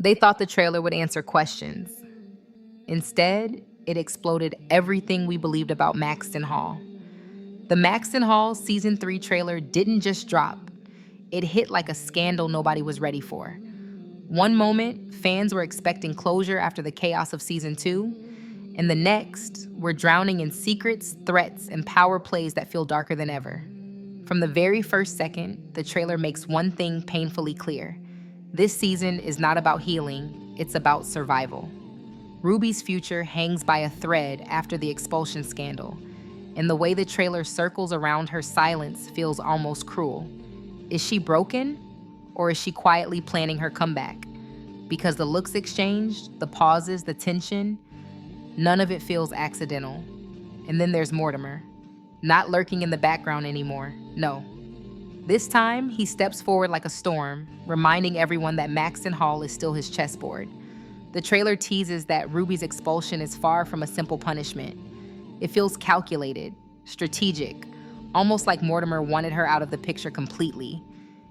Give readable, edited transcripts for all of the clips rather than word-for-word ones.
They thought the trailer would answer questions. Instead, it exploded everything we believed about Maxton Hall. The Maxton Hall Season 3 trailer didn't just drop, it hit like a scandal nobody was ready for. One moment, fans were expecting closure after the chaos of Season 2, and the next, we're drowning in secrets, threats, and power plays that feel darker than ever. From the very first second, the trailer makes one thing painfully clear. This season is not about healing, it's about survival. Ruby's future hangs by a thread after the expulsion scandal, and the way the trailer circles around her silence feels almost cruel. Is she broken, or is she quietly planning her comeback? Because the looks exchanged, the pauses, the tension, none of it feels accidental. And then there's Mortimer, not lurking in the background anymore, no. This time, he steps forward like a storm, reminding everyone that Maxton Hall is still his chessboard. The trailer teases that Ruby's expulsion is far from a simple punishment. It feels calculated, strategic, almost like Mortimer wanted her out of the picture completely.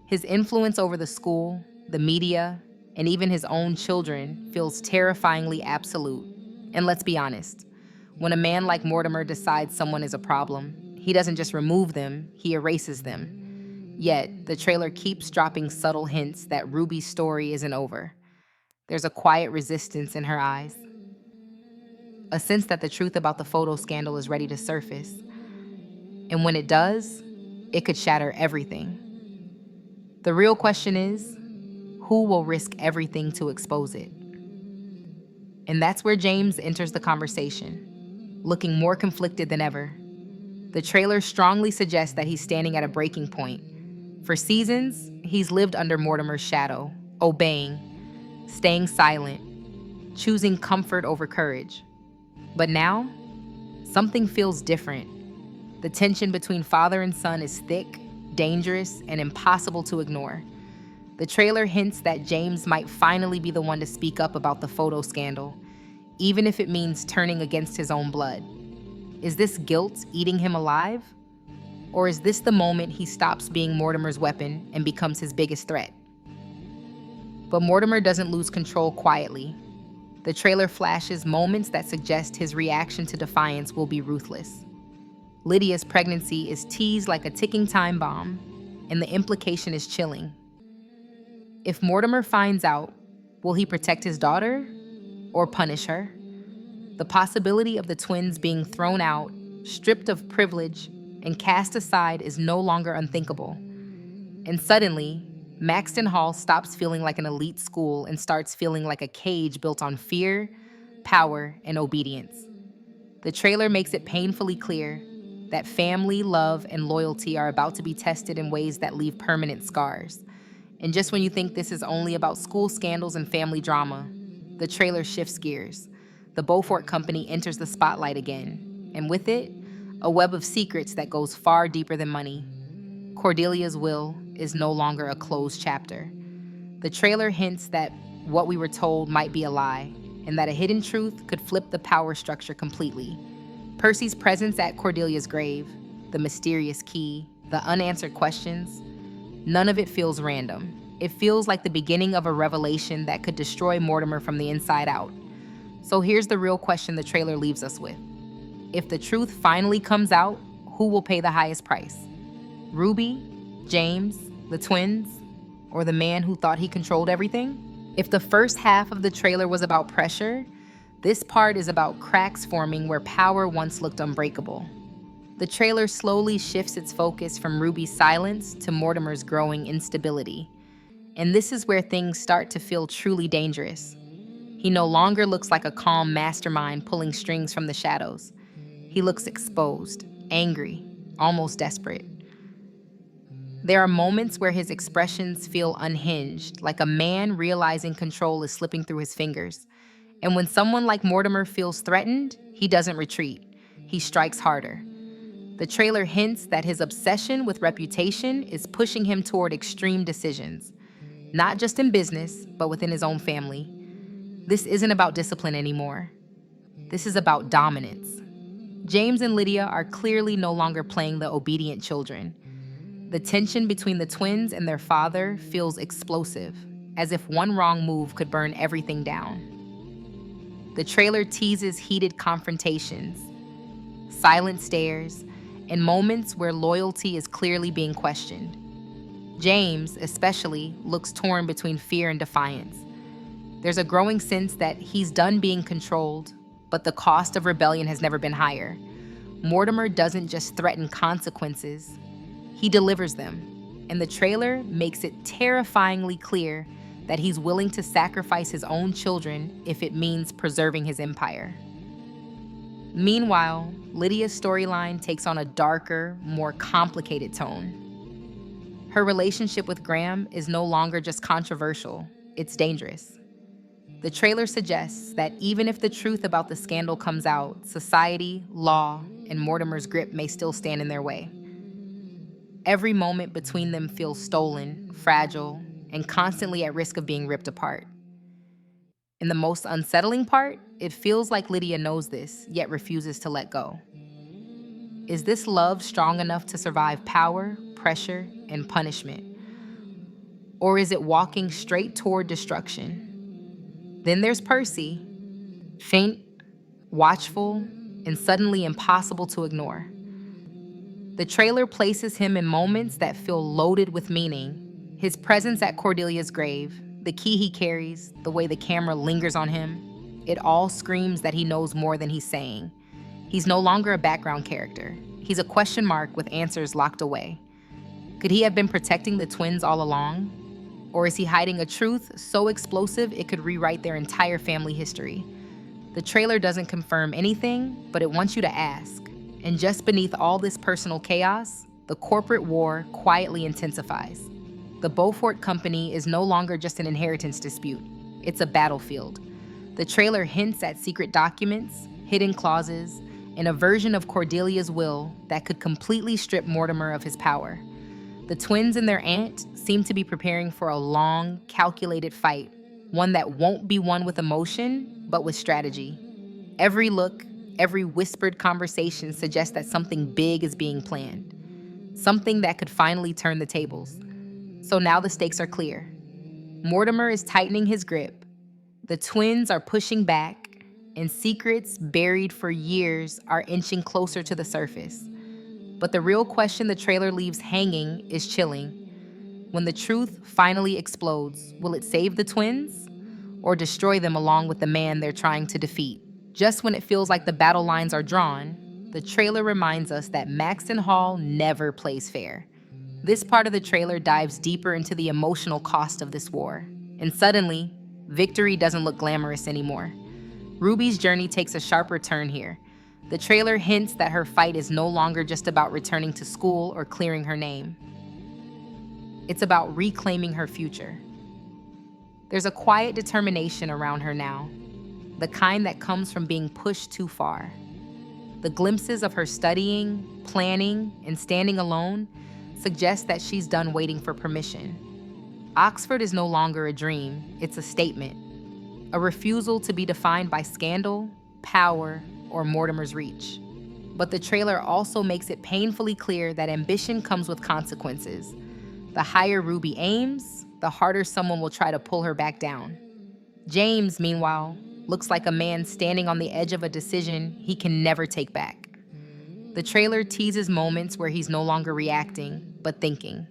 His influence over the school, the media, and even his own children feels terrifyingly absolute. And let's be honest, when a man like Mortimer decides someone is a problem, he doesn't just remove them, he erases them. Yet, the trailer keeps dropping subtle hints that Ruby's story isn't over. There's a quiet resistance in her eyes, a sense that the truth about the photo scandal is ready to surface. And when it does, it could shatter everything. The real question is, who will risk everything to expose it? And that's where James enters the conversation, looking more conflicted than ever. The trailer strongly suggests that he's standing at a breaking point. For seasons, he's lived under Mortimer's shadow, obeying, staying silent, choosing comfort over courage. But now, something feels different. The tension between father and son is thick, dangerous, and impossible to ignore. The trailer hints that James might finally be the one to speak up about the photo scandal, even if it means turning against his own blood. Is this guilt eating him alive? Or is this the moment he stops being Mortimer's weapon and becomes his biggest threat? But Mortimer doesn't lose control quietly. The trailer flashes moments that suggest his reaction to defiance will be ruthless. Lydia's pregnancy is teased like a ticking time bomb, and the implication is chilling. If Mortimer finds out, will he protect his daughter or punish her? The possibility of the twins being thrown out, stripped of privilege, and cast aside is no longer unthinkable. And suddenly, Maxton Hall stops feeling like an elite school and starts feeling like a cage built on fear, power, and obedience. The trailer makes it painfully clear that family, love, and loyalty are about to be tested in ways that leave permanent scars. And just when you think this is only about school scandals and family drama, the trailer shifts gears. The Beaufort Company enters the spotlight again, and with it, a web of secrets that goes far deeper than money. Cordelia's will is no longer a closed chapter. The trailer hints that what we were told might be a lie, and that a hidden truth could flip the power structure completely. Percy's presence at Cordelia's grave, the mysterious key, the unanswered questions, none of it feels random. It feels like the beginning of a revelation that could destroy Mortimer from the inside out. So here's the real question the trailer leaves us with. If the truth finally comes out, who will pay the highest price? Ruby, James, the twins, or the man who thought he controlled everything? If the first half of the trailer was about pressure, this part is about cracks forming where power once looked unbreakable. The trailer slowly shifts its focus from Ruby's silence to Mortimer's growing instability. And this is where things start to feel truly dangerous. He no longer looks like a calm mastermind pulling strings from the shadows. He looks exposed, angry, almost desperate. There are moments where his expressions feel unhinged, like a man realizing control is slipping through his fingers. And when someone like Mortimer feels threatened, he doesn't retreat. He strikes harder. The trailer hints that his obsession with reputation is pushing him toward extreme decisions, not just in business, but within his own family. This isn't about discipline anymore. This is about dominance. James and Lydia are clearly no longer playing the obedient children. The tension between the twins and their father feels explosive, as if one wrong move could burn everything down. The trailer teases heated confrontations, silent stares, and moments where loyalty is clearly being questioned. James, especially, looks torn between fear and defiance. There's a growing sense that he's done being controlled, but the cost of rebellion has never been higher. Mortimer doesn't just threaten consequences, he delivers them. And the trailer makes it terrifyingly clear that he's willing to sacrifice his own children if it means preserving his empire. Meanwhile, Lydia's storyline takes on a darker, more complicated tone. Her relationship with Graham is no longer just controversial, it's dangerous. The trailer suggests that even if the truth about the scandal comes out, society, law, and Mortimer's grip may still stand in their way. Every moment between them feels stolen, fragile, and constantly at risk of being ripped apart. And the most unsettling part, it feels like Lydia knows this, yet refuses to let go. Is this love strong enough to survive power, pressure, and punishment? Or is it walking straight toward destruction? Then there's Percy, faint, watchful, and suddenly impossible to ignore. The trailer places him in moments that feel loaded with meaning. His presence at Cordelia's grave, the key he carries, the way the camera lingers on him, it all screams that he knows more than he's saying. He's no longer a background character. He's a question mark with answers locked away. Could he have been protecting the twins all along? Or is he hiding a truth so explosive it could rewrite their entire family history? The trailer doesn't confirm anything, but it wants you to ask. And just beneath all this personal chaos, the corporate war quietly intensifies. The Beaufort Company is no longer just an inheritance dispute. It's a battlefield. The trailer hints at secret documents, hidden clauses, and a version of Cordelia's will that could completely strip Mortimer of his power. The twins and their aunt seem to be preparing for a long, calculated fight, one that won't be won with emotion, but with strategy. Every look, every whispered conversation suggests that something big is being planned, something that could finally turn the tables. So now the stakes are clear. Mortimer is tightening his grip, the twins are pushing back, and secrets buried for years are inching closer to the surface. But the real question the trailer leaves hanging is chilling. When the truth finally explodes, will it save the twins or destroy them along with the man they're trying to defeat? Just when it feels like the battle lines are drawn, the trailer reminds us that Maxton Hall never plays fair. This part of the trailer dives deeper into the emotional cost of this war. And suddenly, victory doesn't look glamorous anymore. Ruby's journey takes a sharper turn here. The trailer hints that her fight is no longer just about returning to school or clearing her name. It's about reclaiming her future. There's a quiet determination around her now, the kind that comes from being pushed too far. The glimpses of her studying, planning, and standing alone suggest that she's done waiting for permission. Oxford is no longer a dream, it's a statement, a refusal to be defined by scandal, power, or Mortimer's reach. But the trailer also makes it painfully clear that ambition comes with consequences. The higher Ruby aims, the harder someone will try to pull her back down. James, meanwhile, looks like a man standing on the edge of a decision he can never take back. The trailer teases moments where he's no longer reacting, but thinking,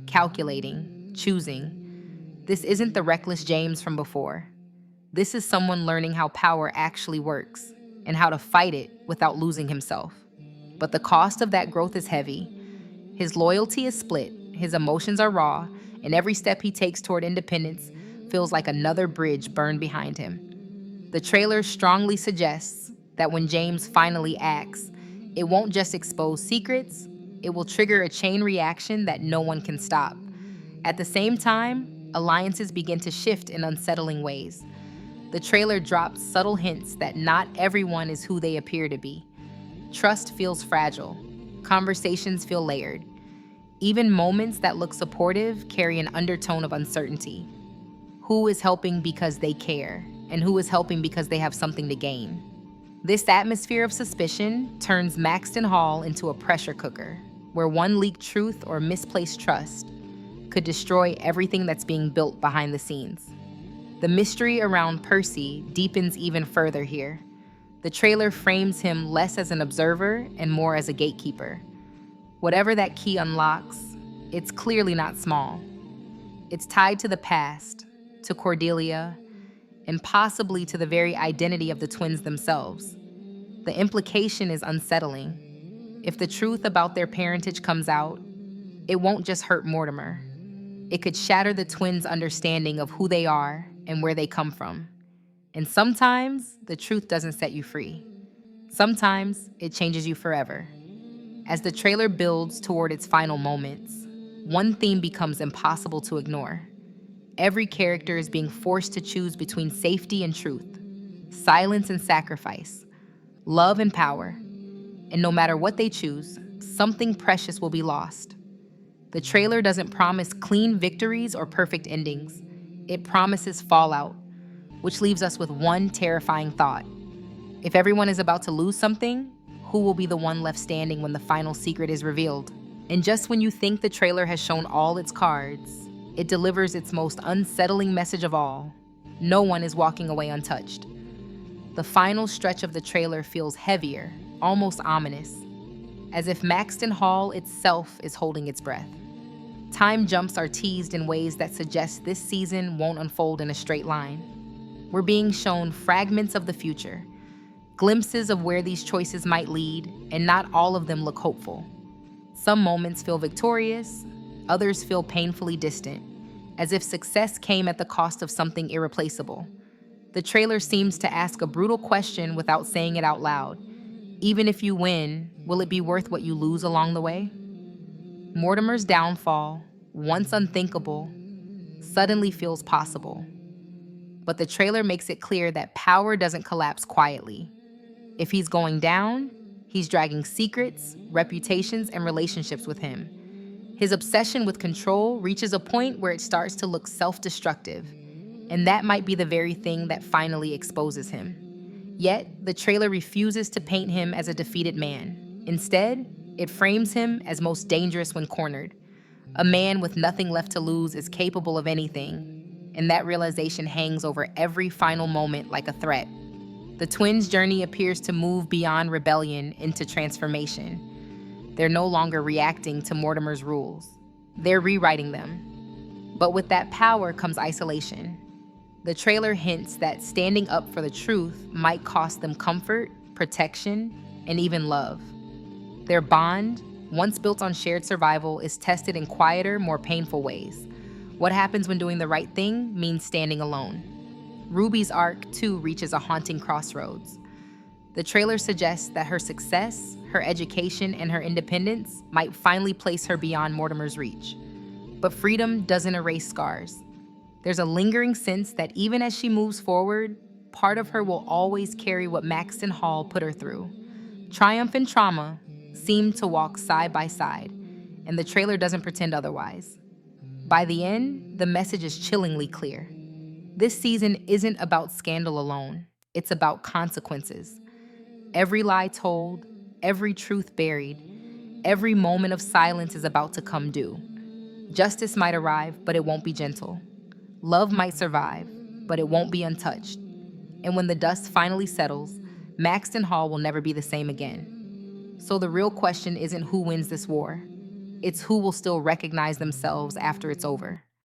calculating, choosing. This isn't the reckless James from before. This is someone learning how power actually works and how to fight it without losing himself. But the cost of that growth is heavy. His loyalty is split, his emotions are raw, and every step he takes toward independence feels like another bridge burned behind him. The trailer strongly suggests that when James finally acts, it won't just expose secrets, it will trigger a chain reaction that no one can stop. At the same time, alliances begin to shift in unsettling ways. The trailer drops subtle hints that not everyone is who they appear to be. Trust feels fragile. Conversations feel layered. Even moments that look supportive carry an undertone of uncertainty. Who is helping because they care, and who is helping because they have something to gain? This atmosphere of suspicion turns Maxton Hall into a pressure cooker, where one leaked truth or misplaced trust could destroy everything that's being built behind the scenes. The mystery around Percy deepens even further here. The trailer frames him less as an observer and more as a gatekeeper. Whatever that key unlocks, it's clearly not small. It's tied to the past, to Cordelia, and possibly to the very identity of the twins themselves. The implication is unsettling. If the truth about their parentage comes out, it won't just hurt Mortimer. It could shatter the twins' understanding of who they are and where they come from. And sometimes the truth doesn't set you free. Sometimes it changes you forever. As the trailer builds toward its final moments, one theme becomes impossible to ignore. Every character is being forced to choose between safety and truth, silence and sacrifice, love and power. And no matter what they choose, something precious will be lost. The trailer doesn't promise clean victories or perfect endings. It promises fallout, which leaves us with one terrifying thought. If everyone is about to lose something, who will be the one left standing when the final secret is revealed? And just when you think the trailer has shown all its cards, it delivers its most unsettling message of all. No one is walking away untouched. The final stretch of the trailer feels heavier, almost ominous, as if Maxton Hall itself is holding its breath. Time jumps are teased in ways that suggest this season won't unfold in a straight line. We're being shown fragments of the future, glimpses of where these choices might lead, and not all of them look hopeful. Some moments feel victorious, others feel painfully distant, as if success came at the cost of something irreplaceable. The trailer seems to ask a brutal question without saying it out loud. Even if you win, will it be worth what you lose along the way? Mortimer's downfall, once unthinkable, suddenly feels possible. But the trailer makes it clear that power doesn't collapse quietly. If he's going down, he's dragging secrets, reputations, and relationships with him. His obsession with control reaches a point where it starts to look self-destructive, and that might be the very thing that finally exposes him. Yet, the trailer refuses to paint him as a defeated man. Instead, it frames him as most dangerous when cornered. A man with nothing left to lose is capable of anything, and that realization hangs over every final moment like a threat. The twins' journey appears to move beyond rebellion into transformation. They're no longer reacting to Mortimer's rules. They're rewriting them. But with that power comes isolation. The trailer hints that standing up for the truth might cost them comfort, protection, and even love. Their bond, once built on shared survival, is tested in quieter, more painful ways. What happens when doing the right thing means standing alone? Ruby's arc, too, reaches a haunting crossroads. The trailer suggests that her success, her education, and her independence might finally place her beyond Mortimer's reach. But freedom doesn't erase scars. There's a lingering sense that even as she moves forward, part of her will always carry what Maxton Hall put her through. Triumph and trauma seem to walk side by side, and the trailer doesn't pretend otherwise. By the end, the message is chillingly clear. This season isn't about scandal alone. It's about consequences. Every lie told, every truth buried, every moment of silence is about to come due. Justice might arrive, but it won't be gentle. Love might survive, but it won't be untouched. And when the dust finally settles, Maxton Hall will never be the same again. So the real question isn't who wins this war. It's who will still recognize themselves after it's over.